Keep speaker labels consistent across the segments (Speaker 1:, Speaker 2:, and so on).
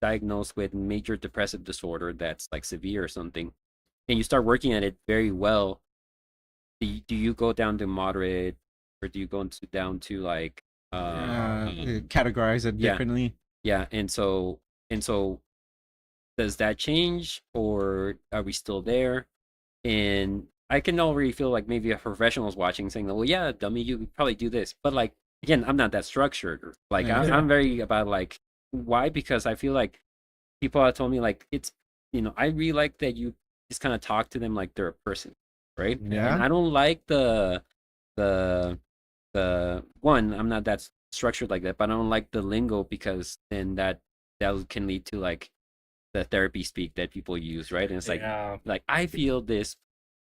Speaker 1: diagnosed with major depressive disorder that's like severe or something, and you start working at it very well, do you go down to moderate, or do you go down to like
Speaker 2: Categorize it
Speaker 1: yeah,
Speaker 2: differently.
Speaker 1: yeah, and so does that change, or are we still there? And I can already feel like maybe a professional's watching saying, well, yeah, dummy, you could probably do this. But like, again, I'm not that structured. Like,
Speaker 2: Yeah.
Speaker 1: I'm very about like, why? Because I feel like people have told me, like, it's, I really like that you just kind of talk to them like they're a person, right? And
Speaker 2: Yeah.
Speaker 1: I don't like the, one, I'm not that structured like that, but I don't like the lingo because then that can lead to like the therapy speak that people use, right? And it's
Speaker 3: Yeah.
Speaker 1: like I feel this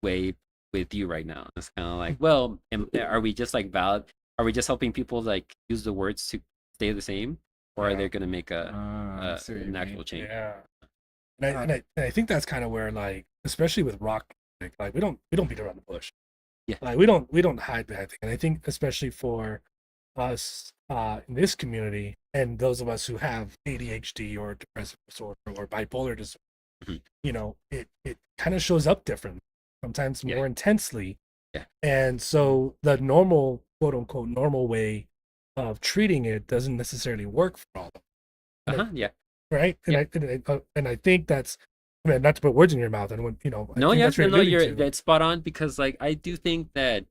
Speaker 1: way with you right now. It's kind of like, well, are we just like valid? Are we just helping people like use the words to stay the same, or are
Speaker 3: Yeah.
Speaker 1: they going to make
Speaker 2: I see what you
Speaker 1: an
Speaker 2: mean.
Speaker 1: actual change?
Speaker 3: Yeah. And I
Speaker 2: Uh,
Speaker 3: and I, and I think that's kind of where, like, especially with rock music, like we don't beat around the bush.
Speaker 1: Yeah.
Speaker 3: Like we don't hide behind things. And I think especially for us in this community and those of us who have ADHD or depressive disorder or bipolar disorder,
Speaker 1: Mhm.
Speaker 3: it kind of shows up different, sometimes
Speaker 1: Yeah.
Speaker 3: more intensely.
Speaker 1: Yeah.
Speaker 3: And so the normal, quote unquote, normal way of treating it doesn't necessarily work for all of them.
Speaker 1: Uh
Speaker 3: And
Speaker 1: huh. Yeah.
Speaker 3: right? And
Speaker 1: Yeah.
Speaker 3: I think that's, I mean, not to put words in your mouth, and I
Speaker 1: No.
Speaker 3: think
Speaker 1: Yeah.
Speaker 3: that's what
Speaker 1: No.
Speaker 3: you're
Speaker 1: No.
Speaker 3: alluding
Speaker 1: You're
Speaker 3: to.
Speaker 1: that's spot on because like I do think that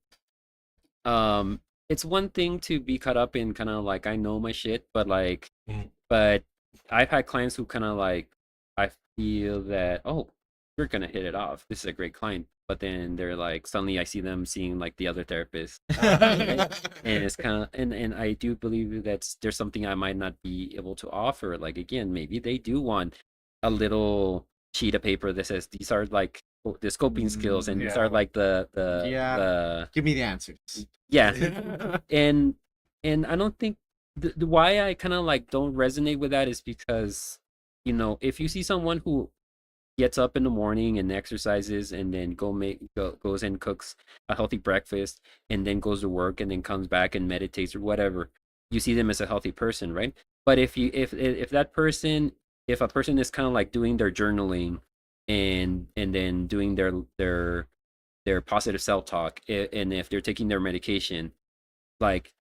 Speaker 1: it's one thing to be caught up in kind of like I know my shit,
Speaker 3: Mhm.
Speaker 1: but I've had clients who kind of like I feel that, oh, you're gonna hit it off. This is a great client, but then they're like suddenly I see them seeing like the other therapist, and it's kind of and I do believe that there's something I might not be able to offer. Like again, maybe they do want a little sheet of paper that says these are like the scoping skills, and these are
Speaker 3: Yeah.
Speaker 1: like
Speaker 2: Yeah.
Speaker 1: the
Speaker 2: Give me the answers.
Speaker 1: yeah, and I don't think the why I kind of like don't resonate with that is because if you see someone who gets up in the morning and exercises and then goes and cooks a healthy breakfast and then goes to work and then comes back and meditates or whatever, you see them as a healthy person, right? But if that person, if a person is kind of like doing their journaling and then doing their positive self-talk, and if they're taking their medication, like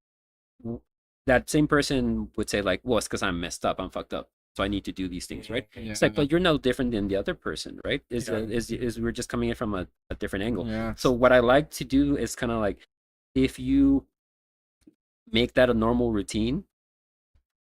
Speaker 1: that same person would say like, well, it's because I'm messed up, I'm fucked up, so I need to do these things, right?
Speaker 2: Yeah.
Speaker 1: It's like, but you're no different than the other person, right? Is
Speaker 3: Yeah.
Speaker 1: is we're just coming in from a different angle.
Speaker 2: Yeah.
Speaker 1: So what I like to do is kind of like, if you make that a normal routine,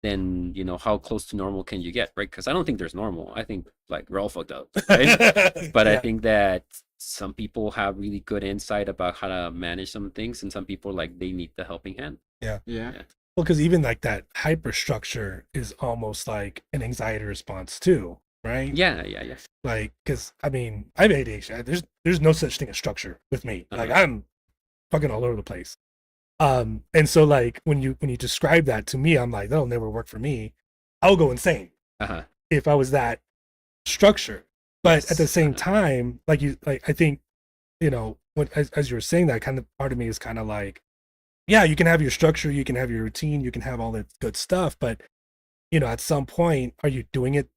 Speaker 1: then how close to normal can you get, right? Because I don't think there's normal. I think like we're all fucked up, right? But I
Speaker 3: Yeah.
Speaker 1: think that some people have really good insight about how to manage some things, and some people like they need the helping hand.
Speaker 3: Yeah.
Speaker 2: Yeah.
Speaker 1: Yeah.
Speaker 3: Well, because even like that hyperstructure is almost like an anxiety response too, right?
Speaker 1: Yeah. Yeah. Yeah.
Speaker 3: Like, because I mean, I have ADHD. There's no such thing as structure with me. Like,
Speaker 1: Uh-huh.
Speaker 3: I'm fucking all over the place. And so like when you describe that to me, I'm like, that'll never work for me. I'll go insane
Speaker 1: Uh-huh.
Speaker 3: if I was that structured. But at the
Speaker 1: Yes.
Speaker 3: same
Speaker 1: Uh-huh.
Speaker 3: time, like I think, when as you were saying that, kind of part of me is kind of like, yeah, you can have your structure, you can have your routine, you can have all that good stuff, but at some point, are you doing it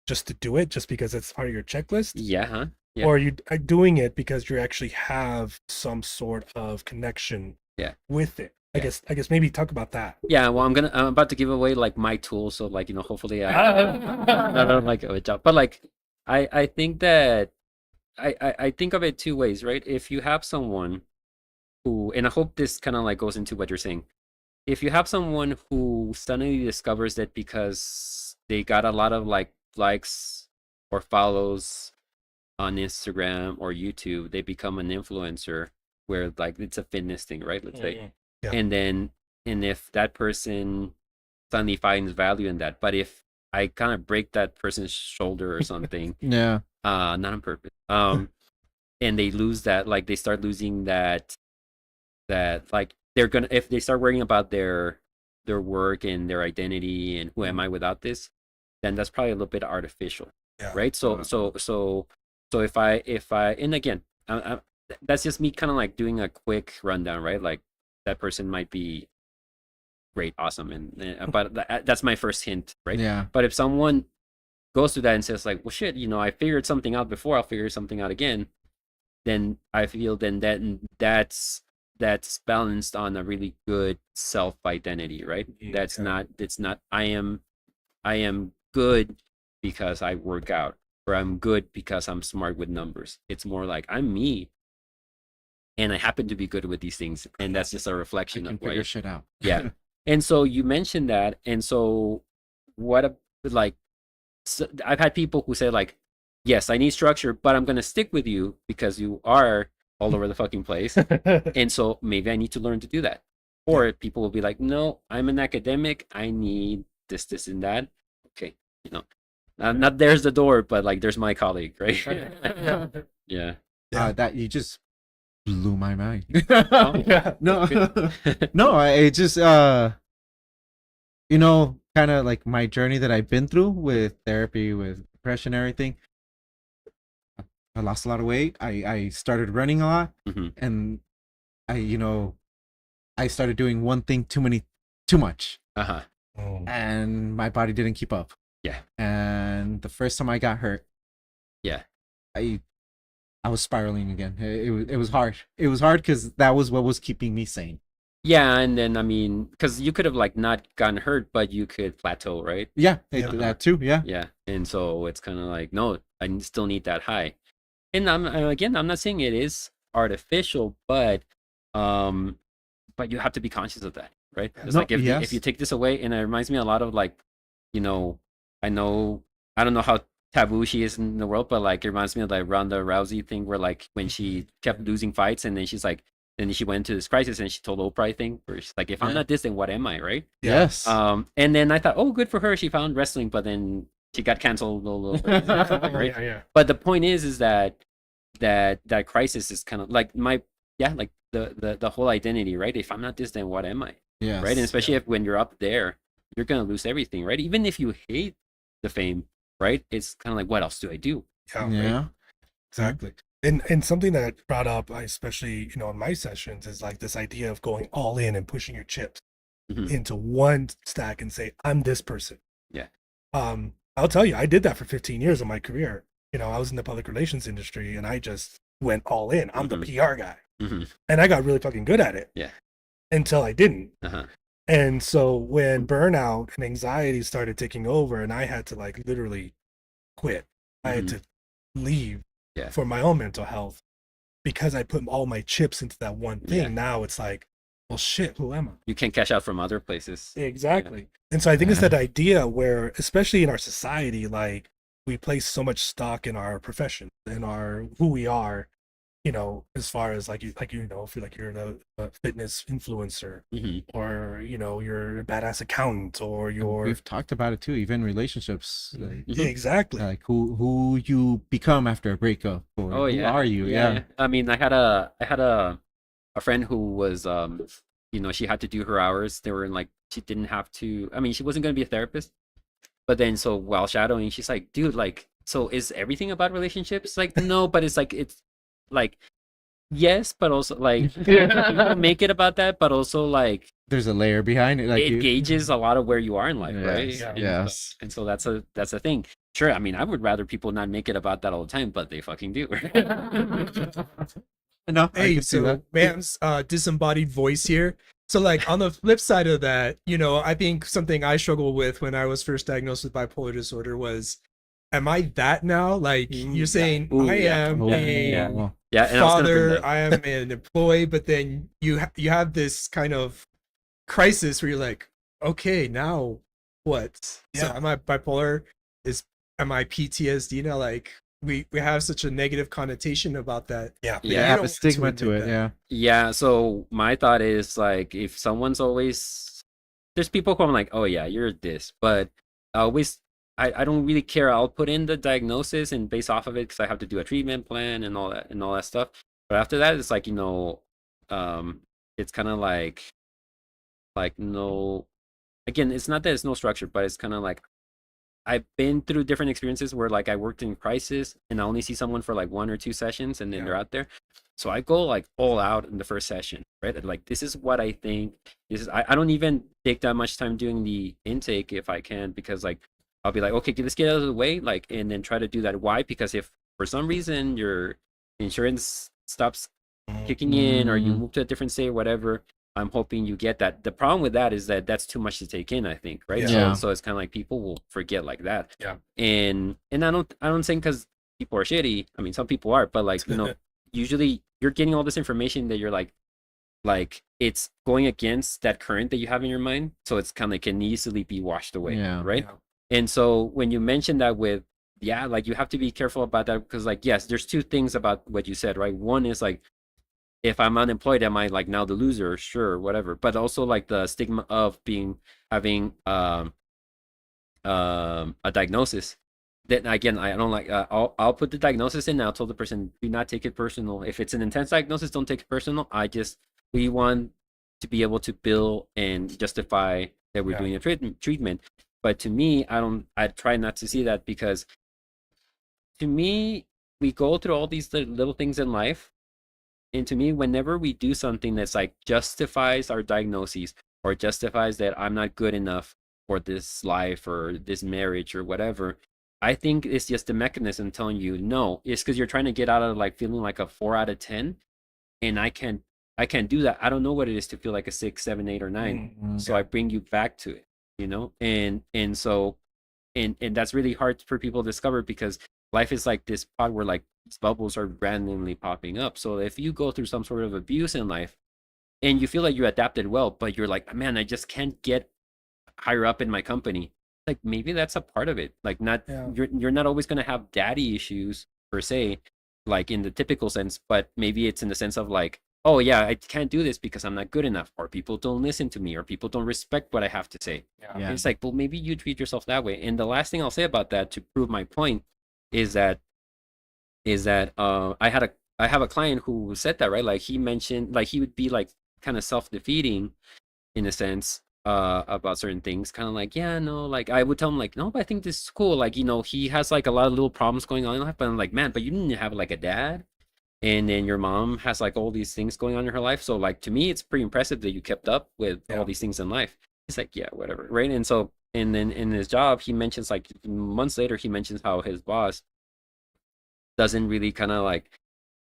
Speaker 3: just to do it, just because it's part of your checklist?
Speaker 1: Yeah. Huh. Yeah.
Speaker 3: Or are you doing it because you actually have some sort of connection
Speaker 1: Yeah.
Speaker 3: with it? I
Speaker 1: Yeah.
Speaker 3: guess maybe talk about that.
Speaker 1: Yeah. Well, I'm about to give away like my tool, so like hopefully I don't like a job, but like I think that I think of it two ways, right? If you have someone who, and I hope this kind of like goes into what you're saying. If you have someone who suddenly discovers that because they got a lot of like likes or follows on Instagram or YouTube, they become an influencer where like it's a fitness thing, right? Let's say.
Speaker 3: Yeah.
Speaker 1: And then, and if that person suddenly finds value in that, but if I kind of break that person's shoulder or something,
Speaker 2: Yeah.
Speaker 1: not on purpose, and they lose that, like they start losing that like they're gonna, if they start worrying about their work and their identity and who am I without this, then that's probably a little bit artificial,
Speaker 3: Yeah.
Speaker 1: right? So if I and again, that's just me kind of like doing a quick rundown, right? Like that person might be great, awesome, and but that's my first hint, right?
Speaker 2: Yeah.
Speaker 1: But if someone goes through that and says like, well, shit, you know, I figured something out before, I'll figure something out again, then I feel then that's balanced on a really good self identity, right? That's not, it's not I am good because I work out, or I'm good because I'm smart with numbers. It's more like I'm me, and I happen to be good with these things, and that's just a reflection of
Speaker 2: figure shit out.
Speaker 1: Yeah. And so you mentioned that, and so like, so I've had people who say like, yes, I need structure, but I'm gonna stick with you because you are all over the fucking place, and so maybe I need to learn to do that. Or people will be like, no, I'm an academic, I need this, and that. Okay, you know, not there's the door, but like there's my colleague, right? Yeah.
Speaker 2: That you just blew my mind.
Speaker 3: Yeah.
Speaker 2: No, no, I just you know, kind of like my journey that I've been through with therapy, with depression, everything. I lost a lot of weight. I started running a lot, and I started doing one thing too much. And my body didn't keep up.
Speaker 1: Yeah.
Speaker 2: And the first time I got hurt, I was spiraling again. It was hard. It was hard because that was what was keeping me sane.
Speaker 1: Yeah, and then I mean, because you could have like not gotten hurt, but you could plateau, right?
Speaker 2: Yeah, that too. Yeah.
Speaker 1: Yeah, and so it's kind of like, no, I still need that high. And I'm not saying it is artificial, but you have to be conscious of that, right? It's like if you take this away, and it reminds me a lot of like, you know, I don't know how taboo she is in the world, but like it reminds me of like Ronda Rousey thing where like when she kept losing fights, and then she's like, and then she went into this crisis, and she told Oprah, I think, where she's like, if I'm not this, then what am I, right?
Speaker 2: Yes.
Speaker 1: And then I thought, oh, good for her, she found wrestling, but then she got canceled a little bit, right?
Speaker 3: Yeah.
Speaker 1: But the point is that crisis is kind of like like the whole identity, right? If I'm not this, then what am I?
Speaker 2: Yes.
Speaker 1: Right? And especially if when you're up there, you're gonna lose everything, right? Even if you hate the fame, right? It's kind of like, what else do I do?
Speaker 2: Yeah.
Speaker 1: Right?
Speaker 3: Exactly. And something that brought up, especially, you know, in my sessions, is like this idea of going all in and pushing your chips into one stack and say, I'm this person.
Speaker 1: Yeah.
Speaker 3: I'll tell you, I did that for 15 years of my career. You know, I was in the public relations industry, and I just went all in. I'm the PR guy. And I got really fucking good at it.
Speaker 1: Yeah.
Speaker 3: Until I didn't. And so when burnout and anxiety started taking over, and I had to like literally quit, I had to leave for my own mental health because I put all my chips into that one thing. Now it's like, well, shit, who am I?
Speaker 1: You can cash out from other places.
Speaker 3: Exactly. And so I think it's that idea where, especially in our society, like we place so much stock in our profession and our who we are, you know, as far as like you know, if you're like you're a fitness influencer, or you know, you're a badass accountant, or you're.
Speaker 2: We've talked about it too, even relationships. Like,
Speaker 3: exactly.
Speaker 2: Like who you become after a breakup, or who are you? Yeah.
Speaker 1: I mean, I had a friend who was you know, she had to do her hours. They were in like, she didn't have to. I mean, she wasn't going to be a therapist, but then so while shadowing, she's like, dude, like, so is everything about relationships? Like, no, but it's like yes, but also like make it about that, but also like
Speaker 2: there's a layer behind it, like
Speaker 1: it gauges a lot of where you are in life, right?
Speaker 2: Yes.
Speaker 1: And so that's a thing. Sure, I mean, I would rather people not make it about that all the time, but they fucking do.
Speaker 2: No,
Speaker 4: hey, so man's disembodied voice here. So like on the flip side of that, you know, I think something I struggled with when I was first diagnosed with bipolar disorder was, am I that now? Like you're saying, I am a father, I am an employee, but then you have this kind of crisis where you're like, okay, now what? So am I bipolar? Am I PTSD now? Like we have such a negative connotation about that.
Speaker 2: Yeah, have a stigma to it.
Speaker 1: Yeah. So my thought is like, if someone's always, there's people who I'm like, oh yeah, you're this, but I don't really care. I'll put in the diagnosis and base off of it because I have to do a treatment plan and all that stuff. But after that, it's like, you know, it's kind of like no, again, it's not that it's no structure, but it's kind of like, I've been through different experiences where like I worked in crisis and I only see someone for like 1 or 2 sessions and then they're out there. So I go like all out in the first session, right? Like, this is what I think. I don't even take that much time doing the intake if I can, because like I'll be like, okay, let's get out of the way, like, and then try to do that. Why? Because if for some reason your insurance stops kicking in, or you
Speaker 2: Mm.
Speaker 1: move to a different state or whatever, I'm hoping you get that. The problem with that is that that's too much to take in, I think, right?
Speaker 2: Yeah.
Speaker 1: So it's kind of like people will forget like that.
Speaker 3: Yeah.
Speaker 1: And I don't think because people are shitty. I mean, some people are, but like, usually you're getting all this information that you're like it's going against that current that you have in your mind, so it's kind of like can easily be washed away,
Speaker 2: Yeah.
Speaker 1: right?
Speaker 3: Yeah.
Speaker 1: And so when you mention that with, yeah, like you have to be careful about that, because like, yes, there's two things about what you said, right? One is like, if I'm unemployed, am I like now the loser? Sure, whatever. But also like the stigma of having a diagnosis. Then again, I don't like. I'll put the diagnosis in. I'll tell the person, do not take it personal. If it's an intense diagnosis, don't take it personal. We want to be able to bill and justify that we're
Speaker 3: Yeah.
Speaker 1: doing a treatment. But to me, I try not to see that, because to me, we go through all these little things in life. And to me, whenever we do something that's like justifies our diagnoses, or justifies that I'm not good enough for this life or this marriage or whatever, I think it's just a mechanism telling you no. It's because you're trying to get out of like feeling like a 4 out of 10, and I can't do that. I don't know what it is to feel like a 6, 7, 8, or 9.
Speaker 2: Mm.
Speaker 1: So I bring you back to it, and so and that's really hard for people to discover, because life is like this pod where like these bubbles are randomly popping up. So if you go through some sort of abuse in life and you feel like you adapted well, but you're like, man, I just can't get higher up in my company, like maybe that's a part of it. Like, not
Speaker 3: Yeah.
Speaker 1: you're not always going to have daddy issues per se, like in the typical sense, but maybe it's in the sense of like, oh yeah, I can't do this because I'm not good enough, or people don't listen to me, or people don't respect what I have to say.
Speaker 2: Yeah.
Speaker 1: It's like, well, maybe you treat yourself that way. And the last thing I'll say about that, to prove my point, is that I have a client who said that, right? Like, he mentioned, like, he would be like kind of self-defeating in a sense, about certain things, kind of like, yeah, no, like I would tell him like, no, but I think this is cool. Like, he has like a lot of little problems going on in life, but I'm like, man, but you didn't have like a dad, and then your mom has like all these things going on in her life. So like, to me, it's pretty impressive that you kept up with
Speaker 3: Yeah.
Speaker 1: all these things in life. He's like, yeah, whatever, right? And so, and then in his job, he mentions like months later, he mentions how his boss doesn't really kind of like,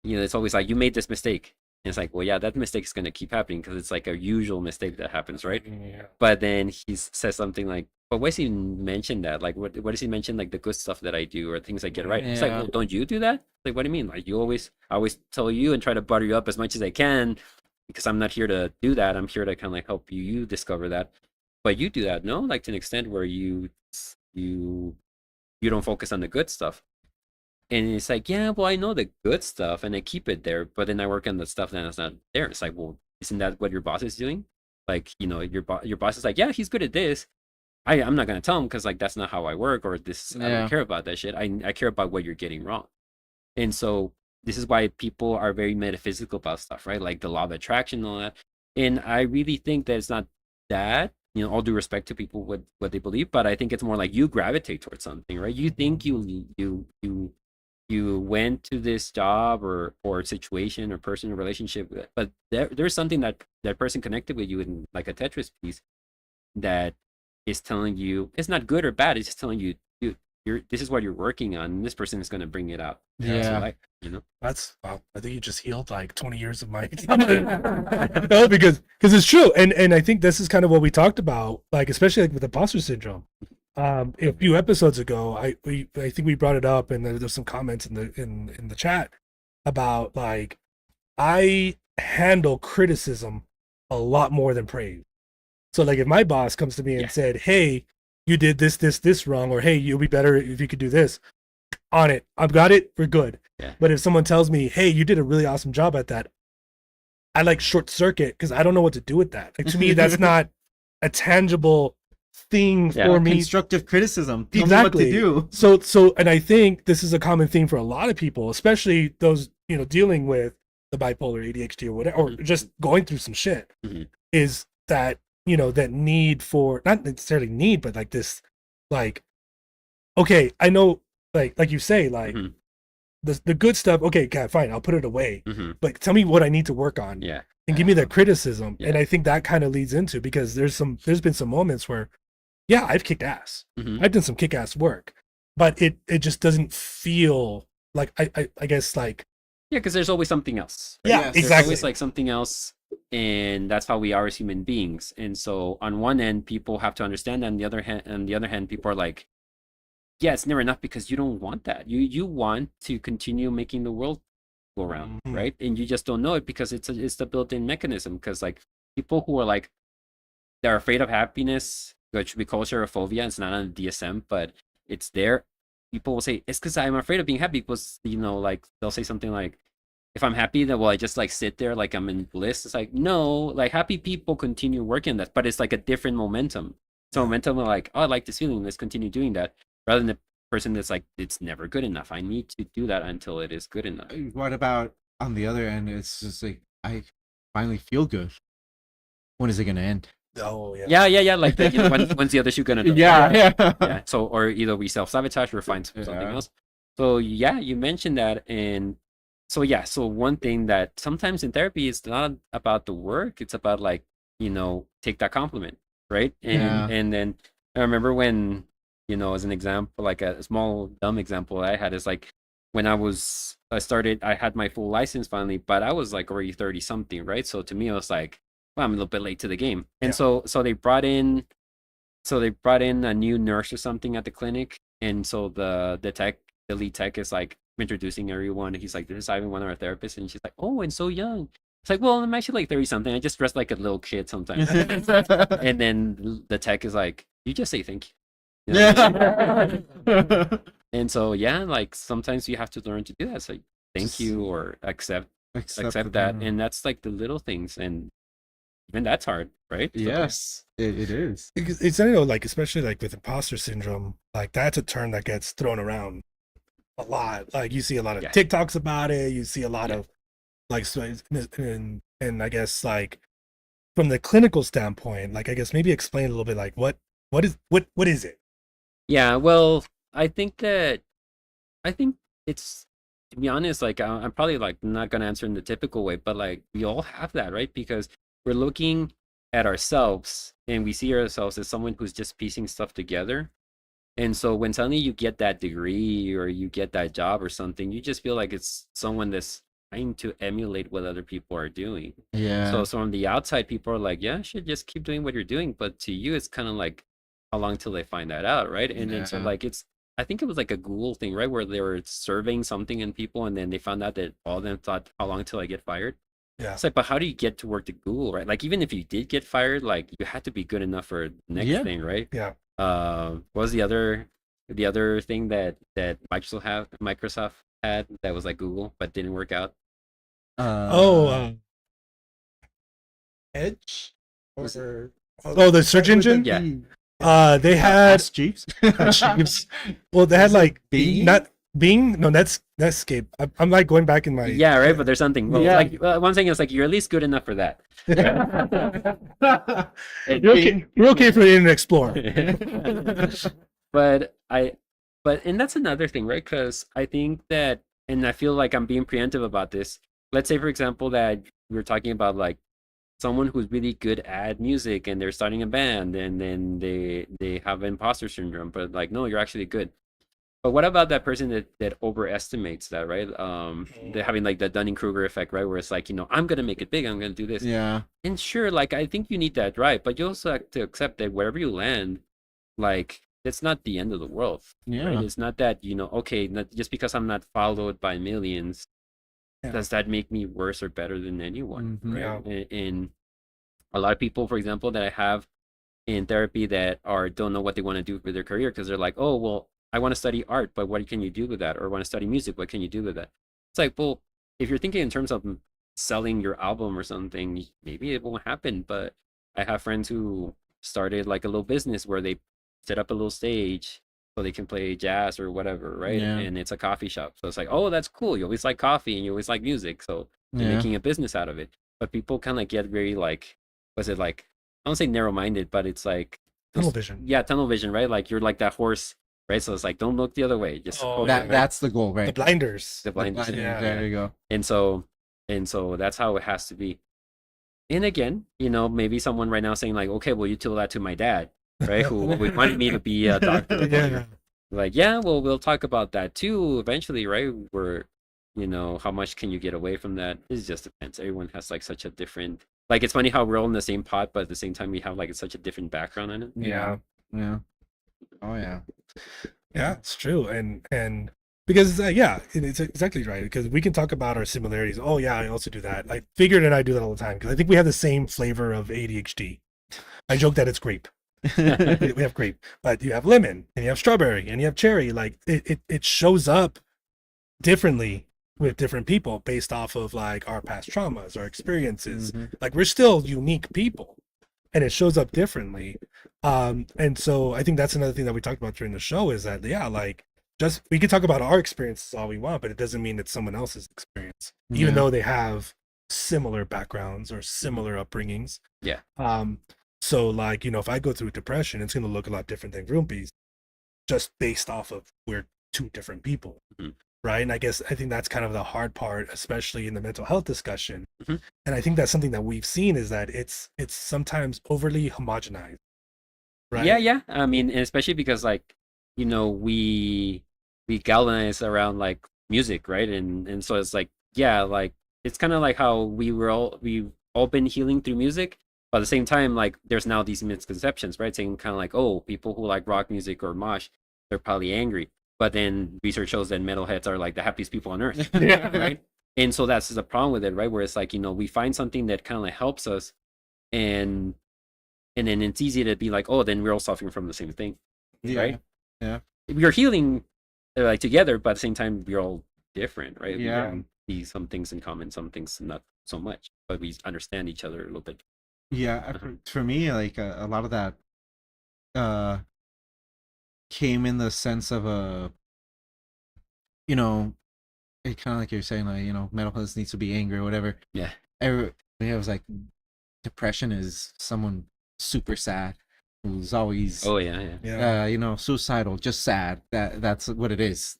Speaker 1: it's always like, you made this mistake. And it's like, well, yeah, that mistake is going to keep happening because it's like a usual mistake that happens, right?
Speaker 3: Yeah.
Speaker 1: But then he says something like, but why does he mention that? Like, what does he mention? Like the good stuff that I do or things I get right. It's like,
Speaker 2: Yeah.
Speaker 1: well, don't you do that? Like, what do you mean? Like, I always tell you and try to butter you up as much as I can, because I'm not here to do that. I'm here to kind of like help you discover that. But you do that, no? Like, to an extent where you don't focus on the good stuff. And it's like, yeah, well, I know the good stuff and I keep it there, but then I work on the stuff that's not there. It's like, well, isn't that what your boss is doing? Like, your boss is like, yeah, he's good at this. I'm not gonna tell him because like that's not how I work, or this I
Speaker 2: Yeah.
Speaker 1: don't care about that shit. I care about what you're getting wrong. And so this is why people are very metaphysical about stuff, right? Like the law of attraction and all that. And I really think that it's not that, all due respect to people what they believe, but I think it's more like you gravitate towards something, right? You think you went to this job or situation or person or relationship, but there's something that person connected with you in like a Tetris piece that is telling you it's not good or bad. It's just telling you, dude, this is what you're working on, and this person is going to bring it out.
Speaker 2: Yeah.
Speaker 1: So
Speaker 3: That's wow. I think you just healed like 20 years of my no, because it's true, and I think this is kind of what we talked about, like especially like with imposter syndrome. A few episodes ago, I think we brought it up, and there's some comments in the chat about like I handle criticism a lot more than praise. So like if my boss comes to me and
Speaker 1: Yeah.
Speaker 3: said, "Hey, you did this wrong," or "Hey, you'll be better if you could do this," on it, I've got it, we're good.
Speaker 1: Yeah.
Speaker 3: But if someone tells me, "Hey, you did a really awesome job at that," I like short circuit because I don't know what to do with that. Like to me, that's not a tangible thing
Speaker 1: Yeah.
Speaker 3: for me.
Speaker 2: Constructive criticism. Tell
Speaker 3: Exactly.
Speaker 2: me what to do.
Speaker 3: So, and I think this is a common theme for a lot of people, especially those dealing with the bipolar, ADHD, or whatever, or
Speaker 1: Mhm.
Speaker 3: just going through some shit.
Speaker 1: Mhm.
Speaker 3: Is that that need for, not necessarily need, but like this, like, okay, I know, like you say, like
Speaker 1: Mhm.
Speaker 3: the good stuff. Okay, fine, I'll put it away.
Speaker 1: Mhm.
Speaker 3: But tell me what I need to work on,
Speaker 1: Yeah.
Speaker 3: and give me that criticism.
Speaker 1: Yeah.
Speaker 3: And I think that kind of leads into, because there's been some moments where yeah, I've kicked ass.
Speaker 1: Mhm.
Speaker 3: I've done some kick ass work, but it just doesn't feel like I guess like
Speaker 1: Yeah, because there's always something else.
Speaker 3: yeah,
Speaker 2: Yes.
Speaker 1: There's
Speaker 3: exactly.
Speaker 1: always like something else, and that's how we are as human beings. And so on one end, people have to understand that. On the other hand, people are like, yeah, it's never enough because you don't want that. You want to continue making the world go around,
Speaker 3: Mhm.
Speaker 1: right? And you just don't know it because it's the built-in mechanism. Because like people who are like they're afraid of happiness, which we call xerophobia. It's not on DSM, but it's there. People will say it's because I'm afraid of being happy. Because like they'll say something like, "If I'm happy, then will I just like sit there like I'm in bliss?" It's like no, like happy people continue working that, but it's like a different momentum. So momentum are like, "Oh, I like this feeling. Let's continue doing that," rather than the person that's like, "It's never good enough. I need to do that until it is good enough."
Speaker 2: What about on the other end? It's just like I finally feel good. When is it gonna end?
Speaker 3: Oh yeah.
Speaker 1: Yeah. Like that. When's the other shoe gonna drop?
Speaker 2: Yeah.
Speaker 1: Yeah. So, or either we self-sabotage or find something
Speaker 2: Yeah.
Speaker 1: else. So yeah, you mentioned that, and so yeah. So one thing that sometimes in therapy is not about the work; it's about like take that compliment, right?
Speaker 2: Yeah.
Speaker 1: And then I remember when as an example, like a small dumb example I had is like when I had my full license finally, but I was like already 30 something, right? So to me, it was like, well, I'm a little bit late to the game, and
Speaker 3: Yeah.
Speaker 1: so they brought in a new nurse or something at the clinic, and so the lead tech is like introducing everyone. He's like, "This is Ivan, one of our therapists," and she's like, "Oh, and so young." It's like, "Well, I'm actually like 30 something. I just dress like a little kid sometimes." And then the tech is like, "You just say thank you."
Speaker 2: Yeah.
Speaker 1: And so yeah, like sometimes you have to learn to do that. It's like thank you or accept that, and that's like the little things, and even that's hard, right? So,
Speaker 2: Yes, it is.
Speaker 3: It's like especially like with imposter syndrome, like that's a term that gets thrown around a lot. Like you see a lot of
Speaker 1: Yeah.
Speaker 3: TikToks about it. You see a lot
Speaker 1: Yeah.
Speaker 3: of like and I guess like from the clinical standpoint, like I guess maybe explain a little bit like what is it?
Speaker 1: Yeah, well, I think that I think it's to be honest, like I'm probably like not gonna answer in the typical way, but like we all have that, right? Because we're looking at ourselves and we see ourselves as someone who's just piecing stuff together. And so when suddenly you get that degree or you get that job or something, you just feel like it's someone that's trying to emulate what other people are doing.
Speaker 2: Yeah.
Speaker 1: So on the outside, people are like, yeah, you should just keep doing what you're doing. But to you, it's kind of like, how long till they find that out, right? And then so
Speaker 2: Yeah.
Speaker 1: like I think it was like a Google thing, right? Where they were surveying something in people and then they found out that all of them thought, how long till I get fired?
Speaker 3: Yeah.
Speaker 1: It's like, but how do you get to work at Google, right? Like even if you did get fired, like you had to be good enough for the next
Speaker 2: Yeah.
Speaker 1: thing, right?
Speaker 3: Yeah.
Speaker 1: What was the other thing that Microsoft had that was like Google but didn't work out?
Speaker 4: Edge
Speaker 2: Was it-
Speaker 4: or
Speaker 3: The search engine?
Speaker 1: Yeah.
Speaker 3: They had
Speaker 2: Ask Jeeves.
Speaker 3: Jeeves. Well, they had
Speaker 2: Was it
Speaker 3: like
Speaker 2: Bing?
Speaker 3: not Bing. No, that's Netscape. I'm like going back in my
Speaker 1: Yeah, right. But there's something. Well,
Speaker 2: Yeah.
Speaker 1: like one thing is like you're at least good enough for that.
Speaker 3: You're okay for the Internet Explorer.
Speaker 1: but and that's another thing, right? Because I think that, and I feel like I'm being preemptive about this. Let's say, for example, that we're talking about like someone who's really good at music and they're starting a band and then they have imposter syndrome, but like no, you're actually good. But what about that person that overestimates that, right? They're having like the Dunning-Kruger effect, right? Where it's like, I'm gonna make it big, I'm gonna do this.
Speaker 2: Yeah.
Speaker 1: And sure, like I think you need that drive, but you also have to accept that wherever you land, like it's not the end of the world.
Speaker 2: Yeah.
Speaker 1: Right? It's not that, okay, just because I'm not followed by millions,
Speaker 3: Yeah.
Speaker 1: does that make me worse or better than anyone?
Speaker 2: Mhm.
Speaker 1: Right?
Speaker 3: Yeah.
Speaker 1: And a lot of people, for example, that I have in therapy that don't know what they want to do with their career because they're like, oh, well, I want to study art, but what can you do with that? Or want to study music, what can you do with that? It's like, well, if you're thinking in terms of selling your album or something, maybe it won't happen. But I have friends who started like a little business where they set up a little stage so they can play jazz or whatever, right?
Speaker 2: Yeah.
Speaker 1: And it's a coffee shop. So it's like, oh, that's cool. You always like coffee and you always like music. So you're
Speaker 2: Yeah.
Speaker 1: making a business out of it. But people kind of get very like, was it like, I don't say narrow-minded, but it's like
Speaker 3: Tunnel vision.
Speaker 1: Yeah, tunnel vision, right? Like you're like that horse, right? So it's like don't look the other way. Just
Speaker 3: Oh,
Speaker 1: focus,
Speaker 3: yeah,
Speaker 1: right?
Speaker 2: That's the goal,
Speaker 3: The
Speaker 2: right?
Speaker 3: blinders.
Speaker 1: The blind.
Speaker 3: Yeah.
Speaker 2: There you go.
Speaker 1: And so that's how it has to be. And again, maybe someone right now saying like, okay, well, you tell that to my dad. right? Who wanted me to be a doctor.
Speaker 3: Yeah.
Speaker 1: Like, yeah, well, we'll talk about that too eventually, right? Where, how much can you get away from that? It just depends. Everyone has like such a different, like, it's funny how we're all in the same pot, but at the same time, we have like such a different background on it.
Speaker 3: Yeah.
Speaker 2: Yeah. Oh yeah.
Speaker 3: Yeah, it's true. And because it's exactly right. Because we can talk about our similarities. Oh yeah, I also do that. Like Figured and I do that all the time because I think we have the same flavor of ADHD. I joke that it's grape. We have grape, but you have lemon and you have strawberry and you have cherry. Like it shows up differently with different people based off of like our past traumas, our experiences.
Speaker 2: Mhm.
Speaker 3: Like we're still unique people and it shows up differently. And so I think that's another thing that we talked about during the show is that, like just, we can talk about our experiences all we want, but it doesn't mean it's someone else's experience, even
Speaker 2: Yeah.
Speaker 3: though they have similar backgrounds or similar upbringings.
Speaker 1: Yeah.
Speaker 3: So like, if I go through depression, it's going to look a lot different than Grumpy's just based off of we're two different people.
Speaker 1: Mhm.
Speaker 3: Right. And I think that's kind of the hard part, especially in the mental health discussion.
Speaker 1: Mhm.
Speaker 3: And I think that's something that we've seen is that it's sometimes overly homogenized. Right.
Speaker 1: Yeah. I mean, and especially because like, we galvanize around like music, right? And so it's like, yeah, like it's kind of like how we've all been healing through music. But at the same time, like there's now these misconceptions, right? Saying kind of like, oh, people who like rock music or mosh, they're probably angry. But then research shows that metalheads are like the happiest people on earth,
Speaker 3: Yeah.
Speaker 1: right? And so that's the problem with it, right? Where it's like, we find something that kind of like helps us, and then it's easy to be like, oh, then we're all suffering from the same thing,
Speaker 2: Yeah.
Speaker 1: right?
Speaker 2: Yeah.
Speaker 1: We're healing like together, but at the same time, we're all different, right?
Speaker 2: Yeah.
Speaker 1: We see some things in common, some things not so much, but we understand each other a little bit.
Speaker 2: Yeah. For me, like a lot of that came in the sense of it kind of like you're saying, like, mental health needs to be angry or whatever.
Speaker 1: Yeah.
Speaker 2: I was like, depression is someone super sad who's always
Speaker 1: Oh yeah.
Speaker 2: suicidal, just sad. That's what it is.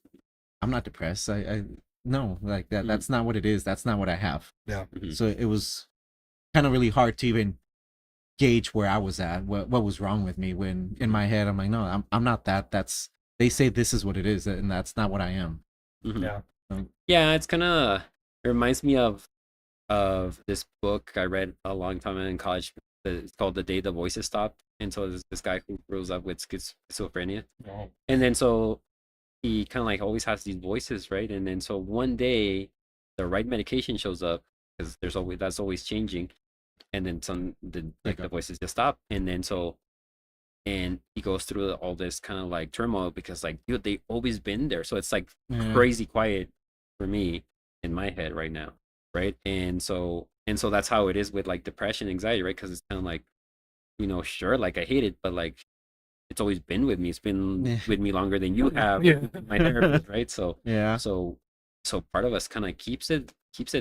Speaker 2: I'm not depressed. I no, like that.
Speaker 1: Mhm.
Speaker 2: That's not what it is. That's not what I have.
Speaker 3: Yeah.
Speaker 1: Mhm.
Speaker 2: So it was kind of really hard to even gauge where I was at, what was wrong with me. When in my head I'm like, no, I'm not that. They say this is what it is, and that's not what I am.
Speaker 1: Mhm.
Speaker 3: Yeah.
Speaker 1: Yeah, it's kind of, it reminds me of this book I read a long time in college. It's called The Day the Voices Stopped. And so there's this guy who grows up with schizophrenia. And then so he kind of like always has these voices, right? And then so one day the right medication shows up, because that's always changing. And then the voices just stop. And then and he goes through all this kind of like turmoil because like, dude, they've always been there. So it's like
Speaker 2: Yeah.
Speaker 1: crazy quiet for me in my head right now, right? And so that's how it is with like depression, anxiety, right? Because it's kind of like, sure, like I hate it, but like it's always been with me. It's been
Speaker 2: Yeah.
Speaker 1: with me longer than you have.
Speaker 3: Yeah.
Speaker 1: My therapist, right? So
Speaker 2: Yeah.
Speaker 1: so part of us kind of keeps it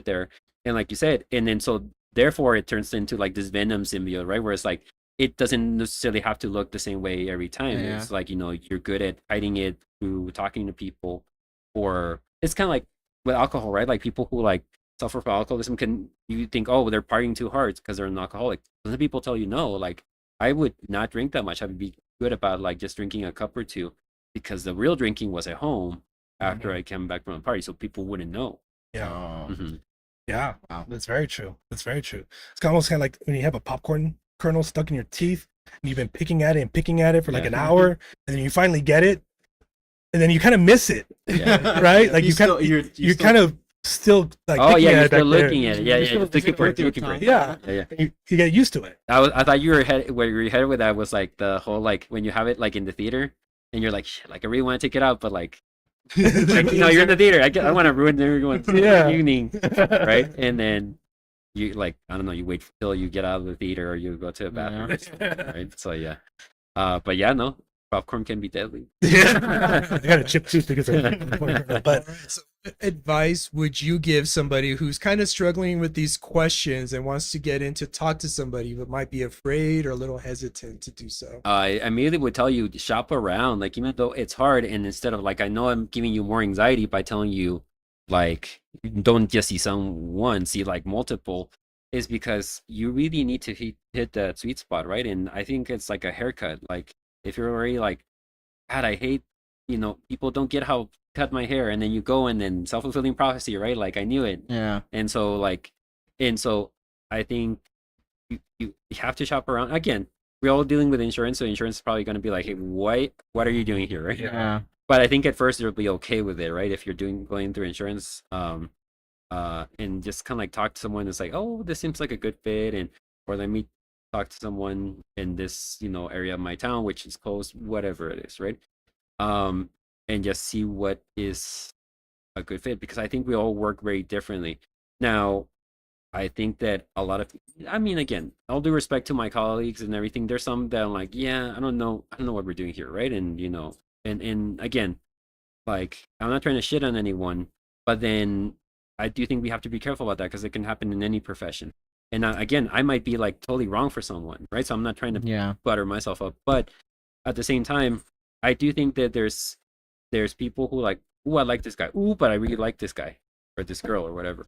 Speaker 1: there, and like you said, and then so therefore it turns into like this venom symbiote, right? Where it's like it doesn't necessarily have to look the same way every time.
Speaker 2: Yeah.
Speaker 1: It's like, you're good at hiding it through talking to people, or it's kind of like with alcohol, right? Like people who like suffer from alcoholism, you think, oh, they're partying too hard because they're an alcoholic. Some people tell you no, like I would not drink that much. I would be good about like just drinking a cup or two, because the real drinking was at home after I came back from a party, so people wouldn't know.
Speaker 3: Yeah.
Speaker 2: Oh.
Speaker 1: Mhm.
Speaker 3: Yeah.
Speaker 2: Wow.
Speaker 3: That's very true. It's almost kind of like when you have a popcorn kernel stuck in your teeth and you've been picking at it for like
Speaker 1: Yeah.
Speaker 3: an hour, and then you finally get it, and then you kind of miss it.
Speaker 1: Yeah.
Speaker 3: Right? Like you're kind of still like
Speaker 1: Oh
Speaker 3: picking
Speaker 1: yeah,
Speaker 3: at
Speaker 1: you're
Speaker 3: it back
Speaker 1: still
Speaker 3: there.
Speaker 1: looking at it. Yeah,
Speaker 3: You're
Speaker 1: yeah.
Speaker 3: still
Speaker 1: Just looking for it.
Speaker 2: with your
Speaker 1: Looking for it.
Speaker 3: tongue.
Speaker 1: Yeah.
Speaker 3: You get used to it.
Speaker 1: I thought you were where you were headed with that was like the whole like when you have it like in the theater and you're like, shit, like I really want to take it out, but like you're in the theater. I want to ruin everyone's evening, right? And then you like, I don't know, you wait till you get out of the theater or you go to a bathroom, right? So yeah, but yeah, no, popcorn can be deadly.
Speaker 3: I got a chipped tooth because of but
Speaker 4: All right, so what advice would you give somebody who's kind of struggling with these questions and wants to talk to somebody but might be afraid or a little hesitant to do so?
Speaker 1: I immediately would tell you to shop around, like even though it's hard, and instead of like, I know I'm giving you more anxiety by telling you like don't just see someone, see like multiple. is because you really need to hit that sweet spot, right? And I think it's like a haircut. Like if you're already like, God, I hate, people don't get how cut my hair, and then you go and then self-fulfilling prophecy, right? Like I knew it.
Speaker 2: Yeah.
Speaker 1: And so like, and so I think you have to shop around. Again, we're all dealing with insurance, so insurance is probably going to be like, hey, what are you doing here, right?
Speaker 2: Yeah.
Speaker 1: But I think at first you'll be okay with it, right? If you're going through insurance, and just kind of like talk to someone that's like, oh, this seems like a good fit, and or let me talk to someone in this area of my town which is close, whatever it is, right? And just see what is a good fit, because I think we all work very differently. Now, I think that a lot of, I mean, again, all due respect to my colleagues and everything, there's some that I'm like, yeah, I don't know what we're doing here, right? And and again, like I'm not trying to shit on anyone, but then I do think we have to be careful about that because it can happen in any profession. And again, I might be like totally wrong for someone, right? So I'm not trying to
Speaker 2: Yeah.
Speaker 1: butter myself up, but at the same time, I do think that there's people who like, ooh, I like this guy, ooh, but I really like this guy or this girl or whatever.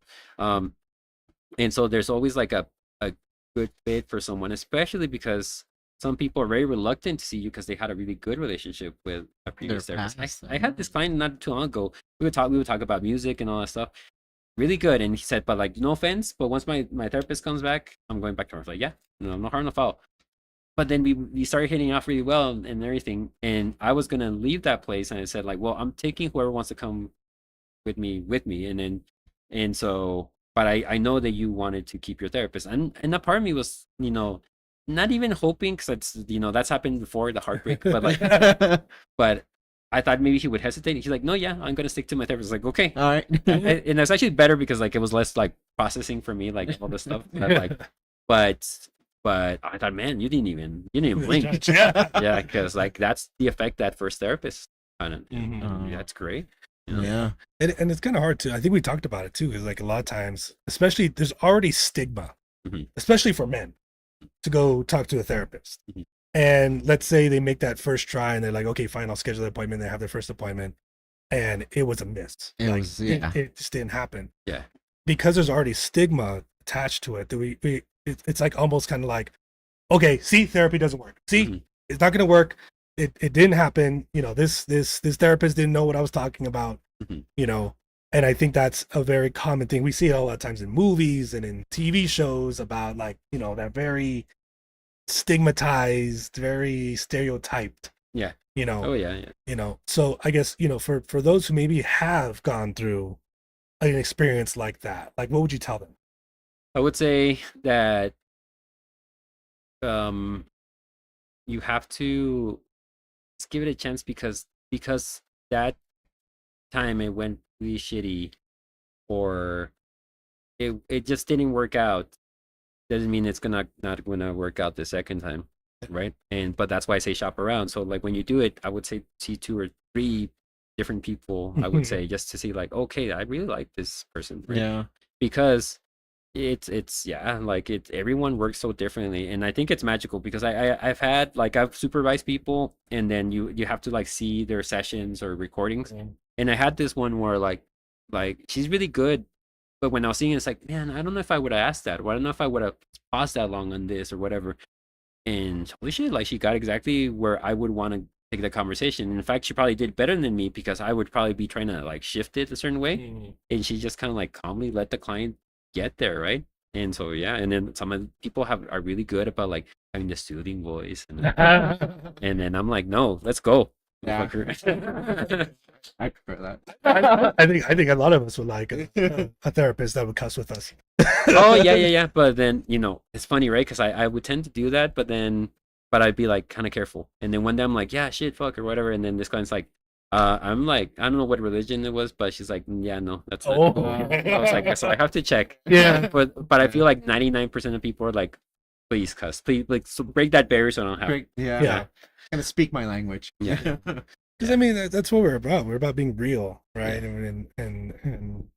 Speaker 1: And so there's always like a good fit for someone, especially because some people are very reluctant to see you because they had a really good relationship with a previous
Speaker 2: Their
Speaker 1: therapist.
Speaker 2: past,
Speaker 1: I had this client not too long ago. We would talk about music and all that stuff. Really good. And he said, but like, no offense, but once my therapist comes back, I'm going back to her. I was like, yeah, no harm, no foul. But then we started hitting off really well and everything. And I was gonna leave that place, and I said like, well, I'm taking whoever wants to come with me, and so, but I know that you wanted to keep your therapist, and that part of me was not even hoping, because it's that's happened before, the heartbreak, but like but I thought maybe he would hesitate. He's like, no, yeah, I'm gonna stick to my therapist. Like, okay.
Speaker 2: All right.
Speaker 1: And that's actually better because like it was less like processing for me, like all this stuff that, like, but I thought, man, you didn't even blink. Yeah, because like that's the effect that first therapist kind of. That's great.
Speaker 2: Yeah.
Speaker 3: And it's kind of hard to, I think we talked about it too, is like a lot of times, especially there's already stigma, especially for men, to go talk to a therapist. And let's say they make that first try and they're like, okay, fine, I'll schedule the appointment. They have their first appointment and it was a miss. It just didn't happen.
Speaker 1: Yeah.
Speaker 3: Because there's already stigma attached to it, that it's like almost kind of like, okay, see, therapy doesn't work. See, it's not going to work. It didn't happen. This therapist didn't know what I was talking about, and I think that's a very common thing. We see it a lot of times in movies and in TV shows about like, that very stigmatized, very stereotyped.
Speaker 1: Yeah. Oh yeah.
Speaker 3: So I guess, for those who maybe have gone through an experience like that, like what would you tell them?
Speaker 1: I would say that you have to just give it a chance, because that time it went really shitty, or it just didn't work out, doesn't mean it's not gonna work out the second time, right? But that's why I say shop around. So like when you do it, I would say see 2 or 3 different people, I would say, just to see like, okay, I really like this person, right?
Speaker 2: Yeah.
Speaker 1: Because it's yeah, like everyone works so differently, and I think it's magical because I've had like, I've supervised people, and then you have to like see their sessions or recordings, and I had this one where like she's really good, but when I was seeing it, it's like, man, I don't know if I would have asked that, or I don't know if I would have paused that long on this or whatever, and holy shit, like she got exactly where I would want to take the conversation. In fact, she probably did better than me, because I would probably be trying to like shift it a certain way, and she just kind of like calmly let the client get there, right? And so yeah, and then some of the people are really good about like having the soothing voice, and then I'm like, no, let's go.
Speaker 2: Yeah.
Speaker 1: Motherfucker.
Speaker 2: I prefer that.
Speaker 3: I think a lot of us would like a therapist that would cuss with us.
Speaker 1: Oh yeah. But then it's funny, right? Because I would tend to do that, but I'd be like kind of careful. And then one day I'm like, yeah, shit, fuck, or whatever. And then this client's like, I'm like, I don't know what religion it was, but she's like, yeah, no, that's not. I was like, so I have to check.
Speaker 3: Yeah.
Speaker 1: But I feel like 99% of people are like, please cuss, please, like, so break that barrier so I don't have.
Speaker 3: Yeah.
Speaker 2: Gonna speak my language.
Speaker 1: Yeah.
Speaker 3: Because I mean, that's what we're about. We're about being real, right? And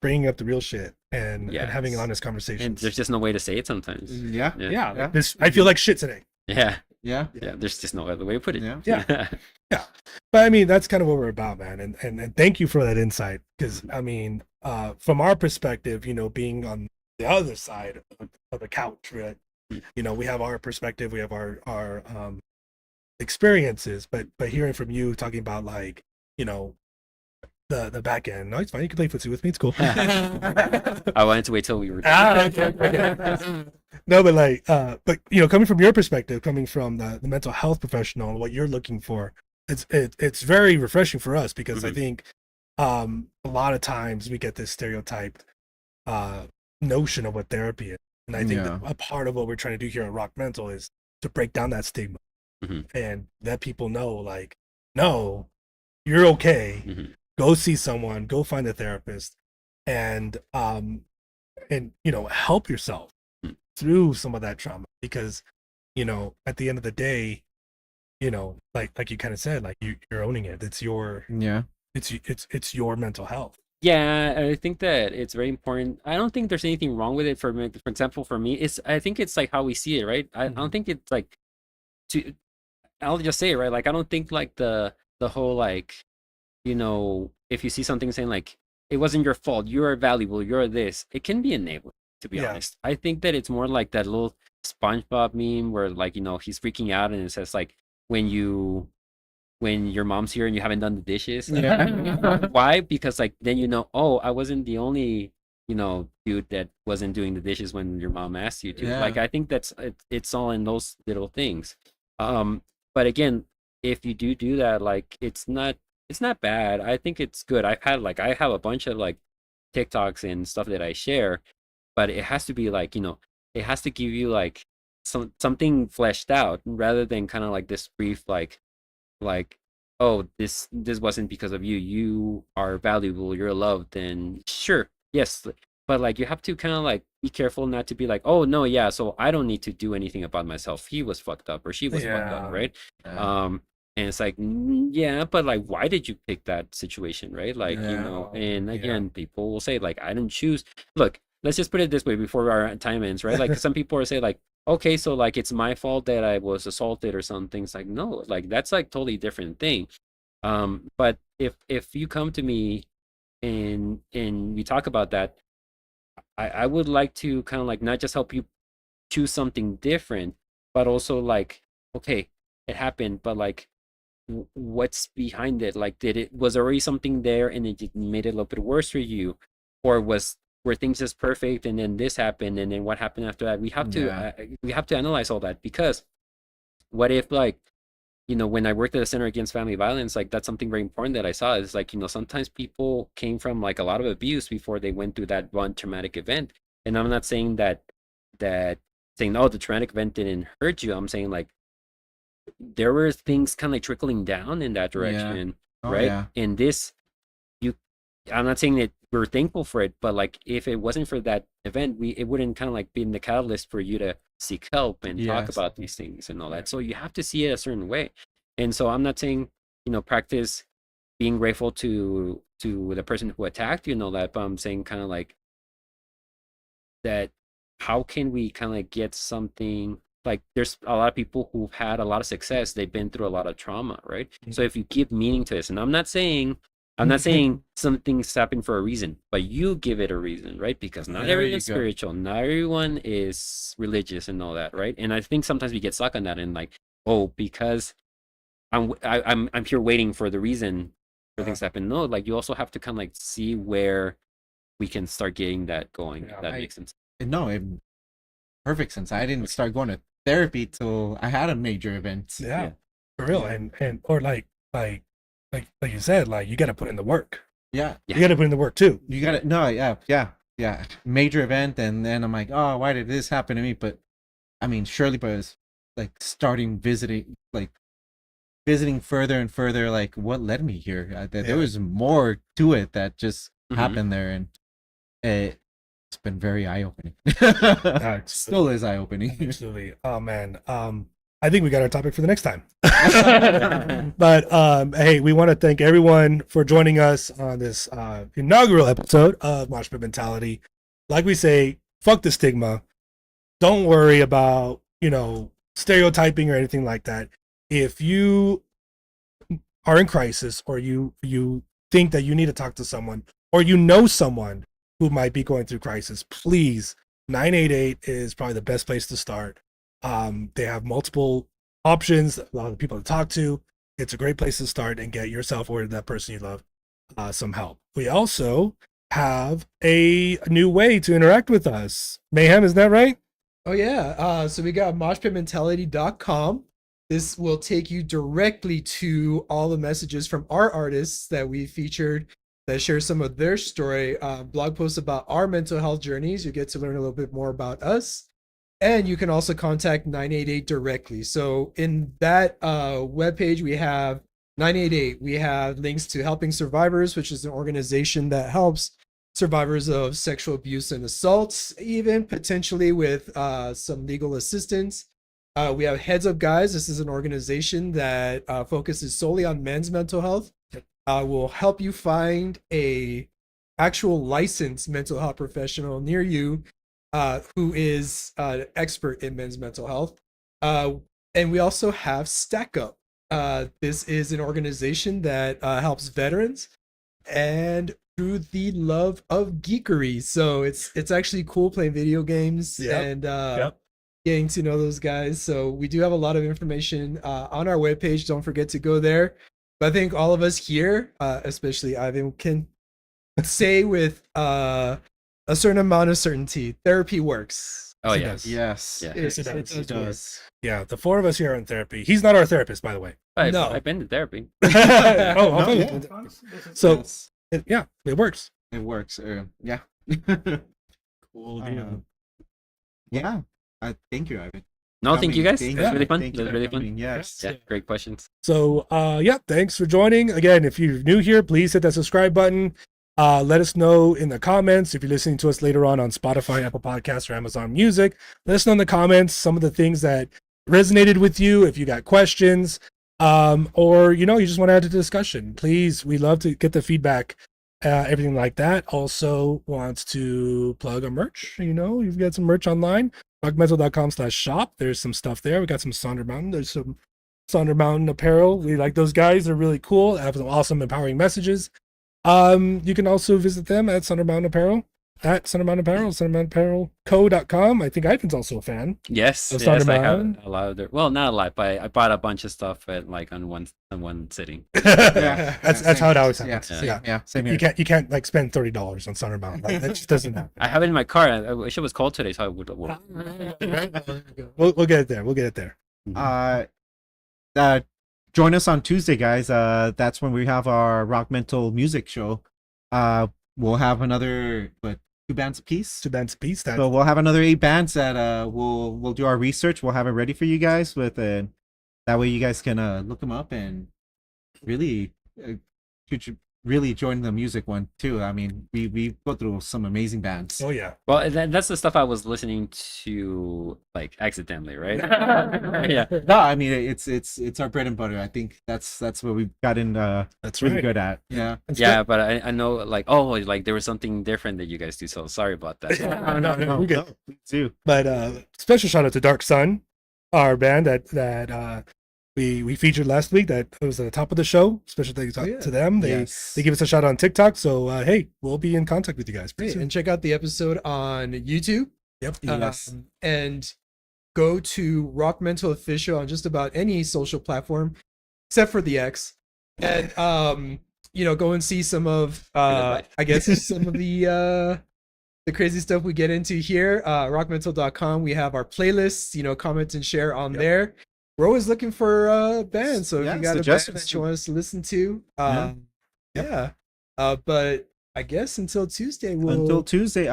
Speaker 3: bringing up the real shit and having honest conversations.
Speaker 1: And there's just no way to say it sometimes.
Speaker 2: Yeah.
Speaker 3: Yeah. I feel like shit today.
Speaker 1: Yeah.
Speaker 2: Yeah.
Speaker 1: There's just no other way to put it.
Speaker 2: Yeah.
Speaker 3: Yeah. But I mean, that's kind of what we're about, man. And thank you for that insight. Because I mean, from our perspective, being on the other side of the couch, right?
Speaker 1: Mm.
Speaker 3: You know, we have our perspective, we have our experiences, but hearing from you talking about like, you know, the back end. No, it's fine. You can play footsie with me. It's cool.
Speaker 1: I wanted to wait till we were
Speaker 3: Okay. No, but like, but you know, coming from your perspective, coming from the mental health professional and what you're looking for, it's very refreshing for us because I
Speaker 1: Mhm.
Speaker 3: think a lot of times we get this stereotyped notion of what therapy is, and I think that a part of what we're trying to do here at RockMental is to break down that stigma
Speaker 1: Mhm.
Speaker 3: and let people know, like, no, you're okay.
Speaker 1: Mhm.
Speaker 3: Go see someone. Go find a therapist, and you know, help yourself
Speaker 1: Mm.
Speaker 3: through some of that trauma because, you know, at the end of the day, you know, like you kind of said, like you're owning it. It's your
Speaker 2: Yeah.
Speaker 3: it's your mental health.
Speaker 1: Yeah, I think that it's very important. I don't think there's anything wrong with it. For example, for me, I think it's like how we see it, right? I don't think it's like to. I'll just say it, right? Like I don't think like the whole like, you know, if you see something saying like it wasn't your fault, you're valuable, you're this, it can be enabling, to be
Speaker 3: Yeah.
Speaker 1: honest. I think that it's more like that little SpongeBob meme where like, you know, he's freaking out and it says like when you when your mom's here and you haven't done the dishes.
Speaker 2: Yeah.
Speaker 1: Why? Because like then you know, oh, I wasn't the only, you know, dude that wasn't doing the dishes when your mom asked you to. Like
Speaker 2: Yeah.
Speaker 1: I think it's all in those little things. Um, but again, if you do that, like it's not bad. I think it's good. I have a bunch of like TikToks and stuff that I share, but it has to be like, you know, it has to give you like something fleshed out rather than kind of like this brief like oh this wasn't because of you, you are valuable, you're loved, then sure, yes, but like you have to kind of like be careful not to be like, oh no, yeah, so I don't need to do anything about myself, he was fucked up or she was fucked up,
Speaker 3: Yeah.
Speaker 1: right?
Speaker 2: Yeah.
Speaker 1: And it's like yeah, but like why did you pick that situation, right? Like you know, and
Speaker 3: Yeah.
Speaker 1: again people will say like I didn't choose. Look, let's just put it this way before our time ends, right? Like some people will say like okay, so like it's my fault that I was assaulted or something. It's like no, like that's like totally different thing. But if you come to me and we talk about that, I would like to kind of like not just help you choose something different, but also like okay, it happened, but like what's behind it? Like did it was already something there and it just made it a little bit worse for you, or were things just perfect and then this happened and then what happened after that?
Speaker 2: Yeah.
Speaker 1: We have to analyze all that because what if like you know when I worked at the Center Against Family Violence, like that's something very important that I saw is like you know sometimes people came from like a lot of abuse before they went through that one traumatic event. And I'm not saying that saying oh the traumatic event didn't hurt you. I'm saying like there were things kind of like trickling down in that
Speaker 2: Yeah.
Speaker 1: direction,
Speaker 2: Oh
Speaker 1: right?
Speaker 2: yeah.
Speaker 1: And this you I'm not saying that we're thankful for it, but like if it wasn't for that event, we it wouldn't kind of like be in the catalyst for you to seek help and talk
Speaker 2: Yes.
Speaker 1: about these things and all that. So you have to see it a certain way. And so I'm not saying, you know, practice being grateful to the person who attacked you and all that, but I'm saying kind of like that how can we kind of like get something like there's a lot of people who've had a lot of success, they've been through a lot of trauma, right? So if you give meaning to this, and I'm not saying something's happened for a reason, but you give it a reason, right? Because not
Speaker 2: There you
Speaker 1: everyone's
Speaker 2: go.
Speaker 1: spiritual, not everyone is religious and all that, right? And I think sometimes we get stuck on that and like, oh, because I'm here waiting for the reason for things to happen. No, like you also have to kind of like see where we can start getting that going.
Speaker 3: Yeah,
Speaker 1: That makes sense.
Speaker 2: No, it perfect sense. I didn't start going to therapy till I had a major event.
Speaker 3: Yeah, for real.
Speaker 2: Yeah.
Speaker 3: And or like you said, like you got to put in the work.
Speaker 2: Yeah.
Speaker 1: Yeah.
Speaker 3: You got to put in the work too.
Speaker 2: You got to no, yeah. Major event, and then I'm like, oh, why did this happen to me? But I mean, surely, but it's like starting visiting further and further. Like, what led me here? There was more to it that just
Speaker 1: Mhm.
Speaker 2: happened there, and it's been very eye opening.
Speaker 3: Absolutely.
Speaker 2: Still is eye opening.
Speaker 3: Absolutely. Oh man. I think we got our topic for the next time. But hey, we want to thank everyone for joining us on this inaugural episode of Mosh Pit Mentality. Like we say, fuck the stigma. Don't worry about, you know, stereotyping or anything like that. If you are in crisis or you think that you need to talk to someone or you know someone who might be going through crisis, please 988 is probably the best place to start. They have multiple options, a lot of people to talk to. It's a great place to start and get yourself or that person you love some help. We also have a new way to interact with us. Mayhem, is that right?
Speaker 4: Oh yeah. So we got moshpitmentality.com. This will take you directly to all the messages from our artists that we featured that share some of their story, blog posts about our mental health journeys. You get to learn a little bit more about us. And you can also contact 988 directly. So in that webpage, we have 988. We have links to Helping Survivors, which is an organization that helps survivors of sexual abuse and assaults, even potentially with some legal assistance. We have Heads Up Guys. This is an organization that focuses solely on men's mental health. Will help you find a actual licensed mental health professional near you who is an expert in men's mental health. And we also have Stack Up. This is an organization that helps veterans and through the love of geekery. So it's actually cool playing video games and getting to know those guys. So we do have a lot of information on our webpage. Don't forget to go there. But I think all of us here, especially Ivan, can say with a certain amount of certainty, therapy works.
Speaker 1: Oh yes.
Speaker 2: Yes.
Speaker 1: Yeah.
Speaker 3: Yes, it does.
Speaker 4: It does.
Speaker 3: Yeah, the four of us here are in therapy. He's not our therapist, by the way.
Speaker 4: No.
Speaker 1: I've been to therapy.
Speaker 3: Oh,
Speaker 2: No,
Speaker 3: okay.
Speaker 2: yeah.
Speaker 3: So
Speaker 2: Yes,
Speaker 3: yeah, it works.
Speaker 2: it works. Yeah.
Speaker 3: Cool
Speaker 2: Yeah. Thank you, Ivan.
Speaker 1: No, thank you guys. It was really fun.
Speaker 2: Thank
Speaker 1: It
Speaker 2: you
Speaker 1: was
Speaker 2: for
Speaker 1: really fun.
Speaker 2: coming. Yes.
Speaker 1: Yeah, great questions.
Speaker 3: So yeah, thanks for joining. Again, if you're new here, please hit that subscribe button. Let us know in the comments if you're listening to us later on Spotify, Apple Podcasts, or Amazon Music. Let us know in the comments some of the things that resonated with you. If you got questions, or you just want to add to the discussion, please. We love to get the feedback, everything like that. Also wants to plug our merch. You've got some merch online. RockMental.com/shop. There's some stuff there. We got some Sonder Mountain. There's some Sonder Mountain apparel. We like those guys. They're really cool. They have some awesome, empowering messages. You can also visit them at Sonder Mountain Apparel, SonderMountainApparel.co.com. I think Ivan's also a fan.
Speaker 1: Yes,
Speaker 3: Of
Speaker 1: yes,
Speaker 3: Sonder
Speaker 1: I have
Speaker 3: Mountain?
Speaker 1: a lot of their. Well, not a lot, but I bought a bunch of stuff at on one sitting.
Speaker 3: That's
Speaker 2: same
Speaker 3: how it always
Speaker 2: here.
Speaker 3: happens.
Speaker 2: Yeah. Same
Speaker 3: You
Speaker 2: here.
Speaker 3: can't like spend $30 on Sonder Mountain. That just doesn't happen.
Speaker 1: I have it in my car. I wish it was cold today, so I would.
Speaker 3: We'll get it there. We'll get it there.
Speaker 2: Join us on Tuesday, guys. That's when we have our RockMental music show. We'll have another 2 bands apiece.
Speaker 3: 2 bands apiece.
Speaker 2: So we'll have another 8 bands that we'll do our research. We'll have it ready for you guys that way you guys can look them up and really really join the music one too. I mean, we go through some amazing bands.
Speaker 3: Oh yeah.
Speaker 1: Well, that's the stuff I was listening to like accidentally, right? Yeah.
Speaker 2: No, I mean it's our bread and butter. I think that's what we've gotten
Speaker 3: That's
Speaker 2: really
Speaker 3: right.
Speaker 2: good at. Yeah.
Speaker 3: That's
Speaker 1: Yeah, but I know like there was something different that you guys do. So sorry about that.
Speaker 3: No, we're good.
Speaker 2: Me too.
Speaker 3: But special shout out to Dark Sun, our band that we featured last week. That was at the top of the show. Special thanks to them. They give us a shout out on TikTok. So hey, we'll be in contact with you guys.
Speaker 4: Great. And check out the episode on YouTube.
Speaker 3: Yep.
Speaker 4: And go to RockMental Official on just about any social platform, except for the X. And go and see some of I guess some of the crazy stuff we get into here. RockMental.com. We have our playlists. Comment and share on there. We're always looking for bands. So if you got a band that you want us to listen to, but I guess until Tuesday,
Speaker 2: Until Tuesday,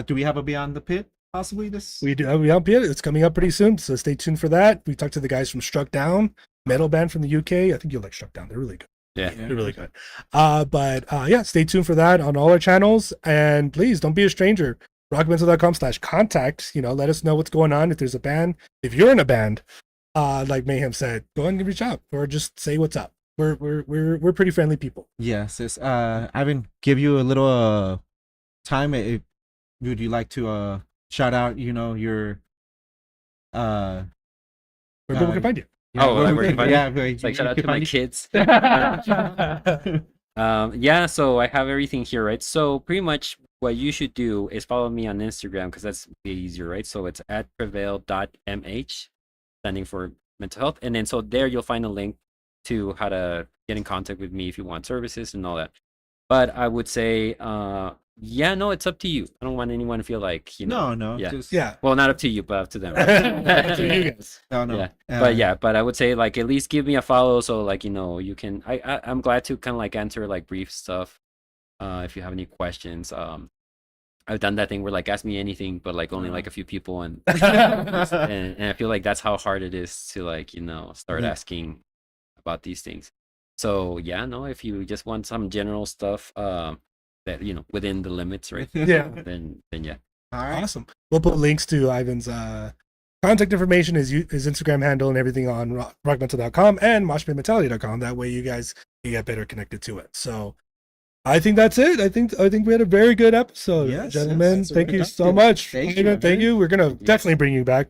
Speaker 2: do we have a Beyond the Pit possibly this?
Speaker 3: We do. We up it. It's coming up pretty soon. So stay tuned for that. We talked to the guys from Struck Down, metal band from the UK. I think you'll like Struck Down. They're really good.
Speaker 1: Yeah.
Speaker 3: They're really good. But stay tuned for that on all our channels. And please don't be a stranger. RockMental.com/contact. Let us know what's going on. If there's a band, if you're in a band, like Mayhem said, go ahead and reach out or just say what's up. We're pretty friendly people.
Speaker 2: Yes. Ivan, give you a little time. Would you like to shout out? Your
Speaker 3: Where people can find you.
Speaker 1: Where can find you?
Speaker 2: Yeah,
Speaker 1: It's like shout out to my kids.
Speaker 3: Yeah.
Speaker 1: So I have everything here, right? So pretty much what you should do is follow me on Instagram because that's way easier, right? So it's at prevail.mh, standing for mental health. And then so there you'll find a link to how to get in contact with me if you want services and all that. But I would say, yeah, no, it's up to you. I don't want anyone to feel like,
Speaker 2: No,
Speaker 1: yeah.
Speaker 2: just
Speaker 3: Yeah.
Speaker 1: Well, not up to you, but up to them.
Speaker 3: To you guys.
Speaker 2: no.
Speaker 1: Yeah. But I would say like at least give me a follow so like you can I'm glad to kind of like answer like brief stuff if you have any questions. I've done that thing where like ask me anything but like only like a few people and and I feel like that's how hard it is to like start asking about these things. So yeah, no, if you just want some general stuff that within the limits, right?
Speaker 3: Yeah.
Speaker 1: Then yeah.
Speaker 2: All right.
Speaker 3: Awesome. We'll put links to Ivan's contact information, his Instagram handle, and everything on rockmental.com and moshpitmentality.com. That way, you guys can get better connected to it. So, I think that's it. I think we had a very good episode,
Speaker 2: Yes,
Speaker 3: gentlemen.
Speaker 2: yes,
Speaker 3: Thank you so
Speaker 2: productive.
Speaker 3: much.
Speaker 2: Thank
Speaker 3: Ivan,
Speaker 2: you,
Speaker 3: thank
Speaker 2: man.
Speaker 3: you. We're gonna definitely bring you back.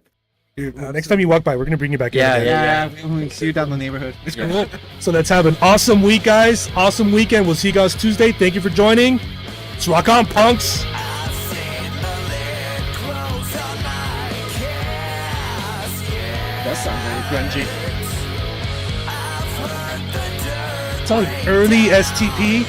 Speaker 3: Next time you walk by, we're gonna bring you back.
Speaker 1: Yeah,
Speaker 3: in again.
Speaker 2: Yeah, we see you down the neighborhood.
Speaker 3: Cool. So let's have an awesome week, guys. Awesome weekend. We'll see you guys Tuesday. Thank you for joining. Let's rock on, punks.
Speaker 2: That sounds very grungy.
Speaker 3: It's on early STP.